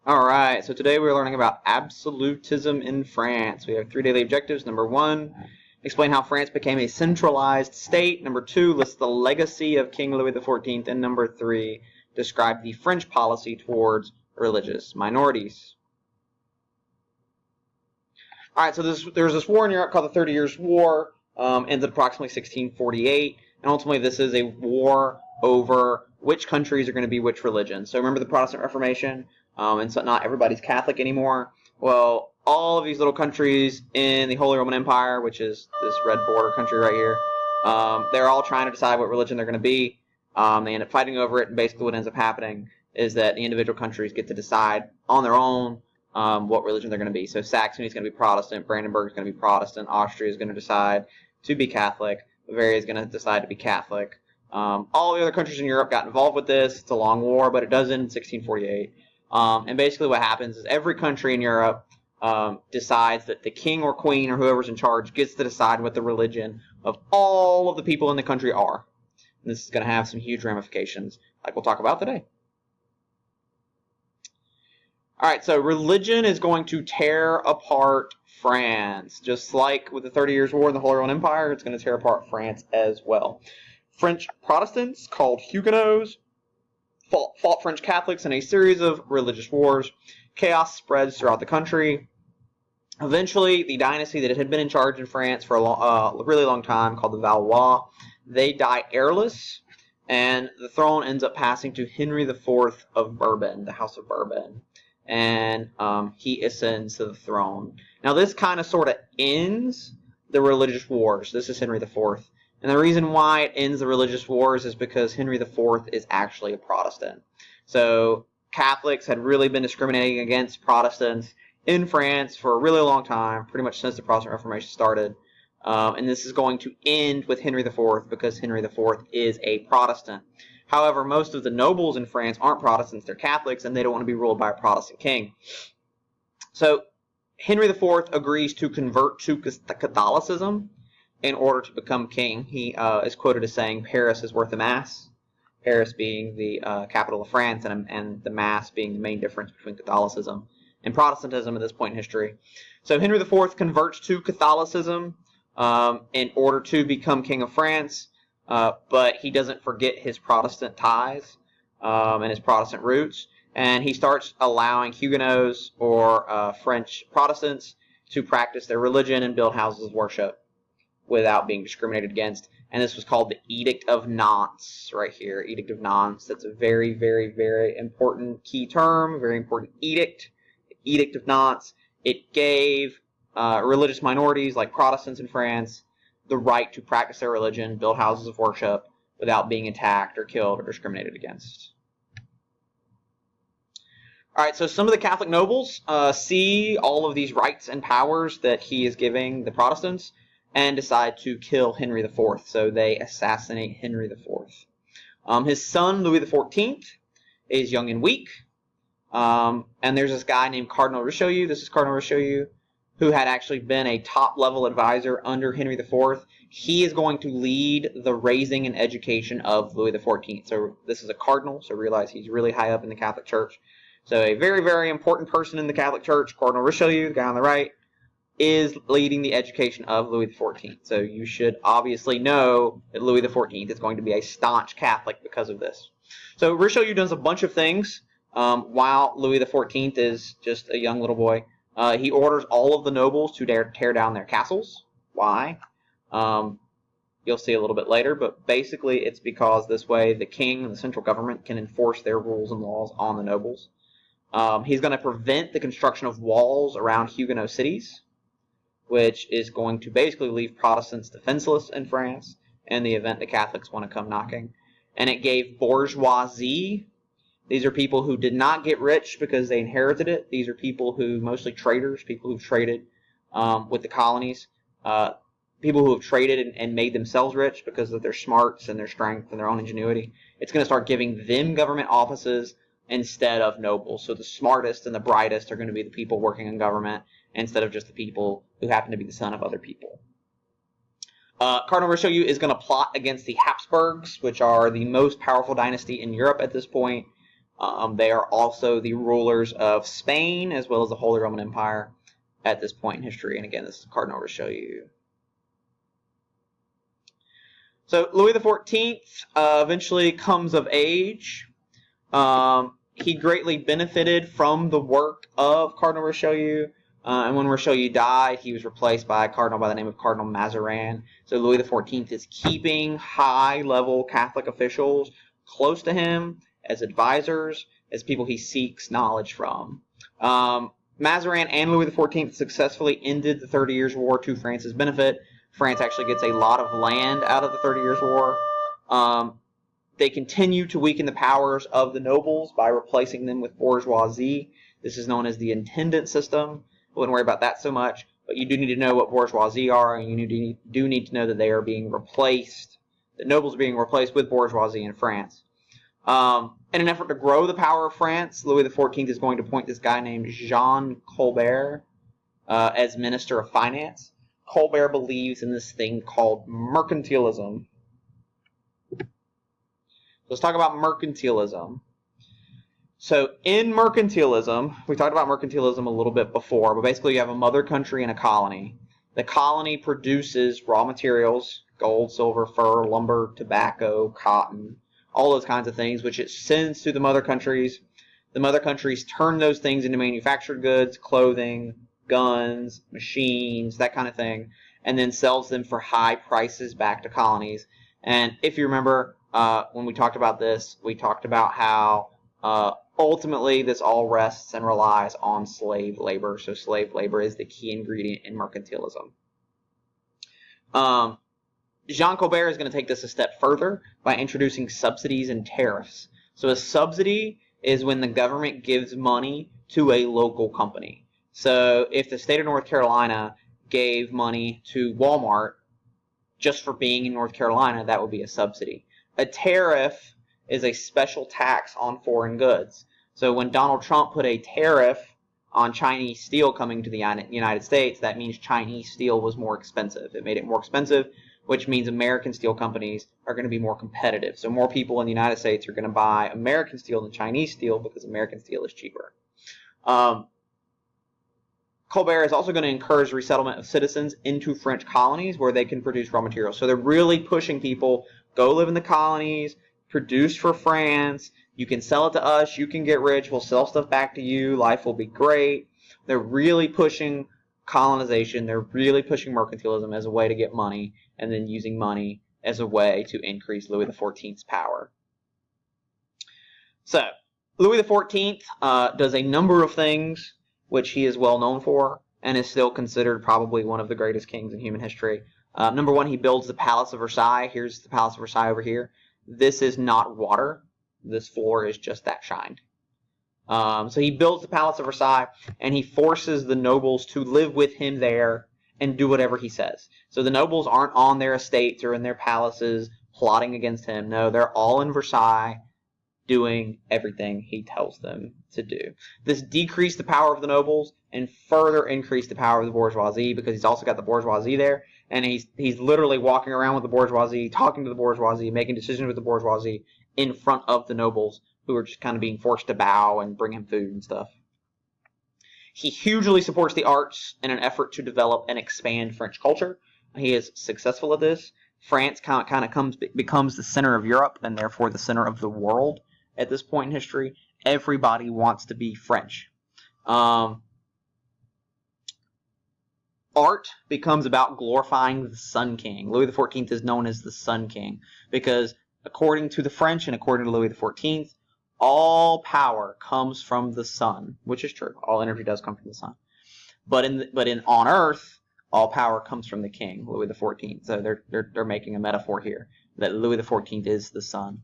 Alright, so today we're learning about absolutism in France. We have 3 daily objectives. Number 1, explain how France became a centralized state. Number 2, list the legacy of King Louis XIV. And number 3, describe the French policy towards religious minorities. Alright, so there's this war in Europe called the 30 Years' War, ended approximately 1648, and ultimately this is a war over which countries are going to be which religion. So remember the Protestant Reformation? And so not everybody's Catholic anymore. Well, all of these little countries in the Holy Roman Empire, which is this red border country right here, they're all trying to decide what religion they're going to be. They end up fighting over it, and basically what ends up happening is that the individual countries get to decide on their own what religion they're going to be. So Saxony is going to be Protestant, Brandenburg is going to be Protestant, Austria is going to decide to be Catholic, Bavaria is going to decide to be Catholic. All the other countries in Europe got involved with this. It's a long war, but it does end in 1648. And basically what happens is every country in Europe decides that the king or queen or whoever's in charge gets to decide what the religion of all of the people in the country are. And this is going to have some huge ramifications, like we'll talk about today. Alright, so religion is going to tear apart France. Just like with the 30 Years' War and the Holy Roman Empire, it's going to tear apart France as well. French Protestants, called Huguenots, fought French Catholics in a series of religious wars. Chaos spreads throughout the country. Eventually, the dynasty that had been in charge in France for a really long time, called the Valois, they die heirless, and the throne ends up passing to Henry IV of Bourbon, the House of Bourbon. And he ascends to the throne. Now, this kind of sort of ends the religious wars. This is Henry IV. And the reason why it ends the religious wars is because Henry IV is actually a Protestant. So Catholics had really been discriminating against Protestants in France for a really long time, pretty much since the Protestant Reformation started. And this is going to end with Henry IV because Henry IV is a Protestant. However, most of the nobles in France aren't Protestants, they're Catholics, and they don't want to be ruled by a Protestant king. So Henry IV agrees to convert to Catholicism in order to become king. He is quoted as saying, "Paris is worth a mass," Paris being the capital of France, and the mass being the main difference between Catholicism and Protestantism at this point in history. So Henry IV converts to Catholicism in order to become king of France, but he doesn't forget his Protestant ties and his Protestant roots, and he starts allowing Huguenots or French Protestants to practice their religion and build houses of worship without being discriminated against. And this was called the Edict of Nantes right here. Edict of Nantes. That's a very, very, very important key term, very important edict. The Edict of Nantes. It gave religious minorities like Protestants in France the right to practice their religion, build houses of worship without being attacked or killed or discriminated against. Alright, so some of the Catholic nobles see all of these rights and powers that he is giving the Protestants and decide to kill Henry IV. So they assassinate Henry IV. His son, Louis XIV, is young and weak. And there's this guy named Cardinal Richelieu. This is Cardinal Richelieu, who had actually been a top-level advisor under Henry IV. He is going to lead the raising and education of Louis XIV. So this is a cardinal, so realize he's really high up in the Catholic Church. So a very, very important person in the Catholic Church, Cardinal Richelieu, the guy on the right, is leading the education of Louis XIV. So you should obviously know that Louis XIV is going to be a staunch Catholic because of this. So Richelieu does a bunch of things while Louis XIV is just a young little boy. He orders all of the nobles to tear down their castles. Why? You'll see a little bit later, but basically it's because this way the king and the central government can enforce their rules and laws on the nobles. He's going to prevent the construction of walls around Huguenot cities, which is going to basically leave Protestants defenseless in France in the event the Catholics want to come knocking. And it gave bourgeoisie. These are people who did not get rich because they inherited it. These are people who, mostly traders, people who've traded with the colonies, people who have traded and made themselves rich because of their smarts and their strength and their own ingenuity. It's going to start giving them government offices instead of nobles. So the smartest and the brightest are going to be the people working in government instead of just the people who happen to be the son of other people. Cardinal Richelieu is going to plot against the Habsburgs, which are the most powerful dynasty in Europe at this point. They are also the rulers of Spain as well as the Holy Roman Empire at this point in history. And again, this is a card over to show you. So Louis XIV eventually comes of age. He greatly benefited from the work of Cardinal Richelieu. And when Richelieu died, he was replaced by a cardinal by the name of Cardinal Mazarin. So Louis XIV is keeping high-level Catholic officials close to him as advisors, as people he seeks knowledge from. Mazarin and Louis XIV successfully ended the 30 Years' War to France's benefit. France actually gets a lot of land out of the 30 Years' War. They continue to weaken the powers of the nobles by replacing them with bourgeoisie. This is known as the intendant system. I wouldn't worry about that so much, but you do need to know what bourgeoisie are, and you do need to know that they are being replaced. The nobles are being replaced with bourgeoisie in France. In an effort to grow the power of France, Louis XIV is going to appoint this guy named Jean Colbert as Minister of Finance. Colbert believes in this thing called mercantilism. Let's talk about mercantilism. So in mercantilism, we talked about mercantilism a little bit before, but basically you have a mother country and a colony. The colony produces raw materials, gold, silver, fur, lumber, tobacco, cotton, all those kinds of things, which it sends to the mother countries. The mother countries turn those things into manufactured goods, clothing, guns, machines, that kind of thing, and then sells them for high prices back to colonies. And if you remember, when we talked about this, we talked about how ultimately this all rests and relies on slave labor. So slave labor is the key ingredient in mercantilism. Jean Colbert is going to take this a step further by introducing subsidies and tariffs. So a subsidy is when the government gives money to a local company. So if the state of North Carolina gave money to Walmart just for being in North Carolina, that would be a subsidy. A tariff is a special tax on foreign goods. So when Donald Trump put a tariff on Chinese steel coming to the United States, that means Chinese steel was more expensive. It made it more expensive, which means American steel companies are going to be more competitive. So more people in the United States are going to buy American steel than Chinese steel because American steel is cheaper. Colbert is also going to encourage resettlement of citizens into French colonies where they can produce raw materials. So they're really pushing people, go live in the colonies, produce for France, you can sell it to us, you can get rich, we'll sell stuff back to you, life will be great. They're really pushing colonization, they're really pushing mercantilism as a way to get money, and then using money as a way to increase Louis XIV's power. So, Louis XIV does a number of things which he is well known for, and is still considered probably one of the greatest kings in human history. Number one, he builds the Palace of Versailles. Here's the Palace of Versailles over here. This is not water. This floor is just that shined. So he builds the Palace of Versailles, and he forces the nobles to live with him there and do whatever he says. So the nobles aren't on their estates or in their palaces plotting against him. No, they're all in Versailles doing everything he tells them to do. This decreased the power of the nobles and further increased the power of the bourgeoisie, because he's also got the bourgeoisie there, and he's literally walking around with the bourgeoisie, talking to the bourgeoisie, making decisions with the bourgeoisie in front of the nobles, who are just kind of being forced to bow and bring him food and stuff. He hugely supports the arts in an effort to develop and expand French culture. He is successful at this. France kind of becomes the center of Europe, and therefore the center of the world at this point in history. Everybody wants to be French. Art becomes about glorifying the Sun King. Louis XIV is known as the Sun King because, according to the French and according to Louis XIV, all power comes from the sun, which is true. All energy does come from the sun. But on Earth, all power comes from the king, Louis XIV. So they're making a metaphor here that Louis XIV is the sun.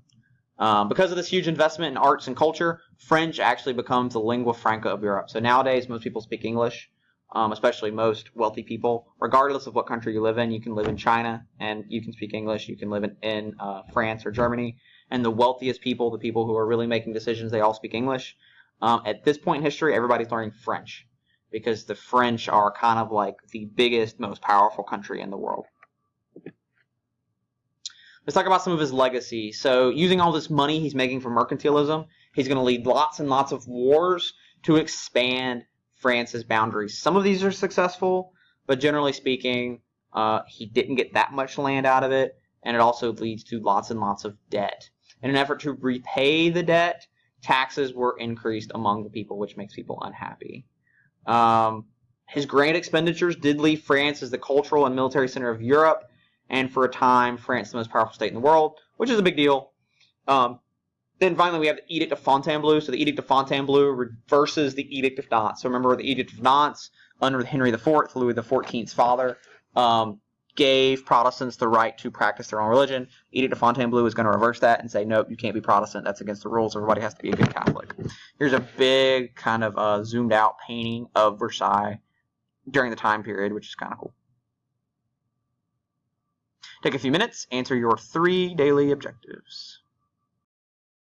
Because of this huge investment in arts and culture, French actually becomes the lingua franca of Europe. So nowadays, most people speak English, especially most wealthy people. Regardless of what country you live in, you can live in China and you can speak English. You can live in France or Germany. And the wealthiest people, the people who are really making decisions, they all speak English. At this point in history, everybody's learning French because the French are kind of like the biggest, most powerful country in the world. Let's talk about some of his legacy. So using all this money he's making from mercantilism, he's going to lead lots and lots of wars to expand France's boundaries. Some of these are successful, but generally speaking, he didn't get that much land out of it, and it also leads to lots and lots of debt. In an effort to repay the debt, taxes were increased among the people, which makes people unhappy. His grand expenditures did leave France as the cultural and military center of Europe, and for a time, France the most powerful state in the world, which is a big deal. Then finally, we have the Edict of Fontainebleau. So the Edict of Fontainebleau reverses the Edict of Nantes. So remember the Edict of Nantes, under Henry IV, Louis XIV's father, gave Protestants the right to practice their own religion. Edict of Fontainebleau is going to reverse that and say, nope, you can't be Protestant. That's against the rules. Everybody has to be a good Catholic. Here's a big kind of zoomed out painting of Versailles during the time period, which is kind of cool. Take a few minutes, answer your 3 daily objectives.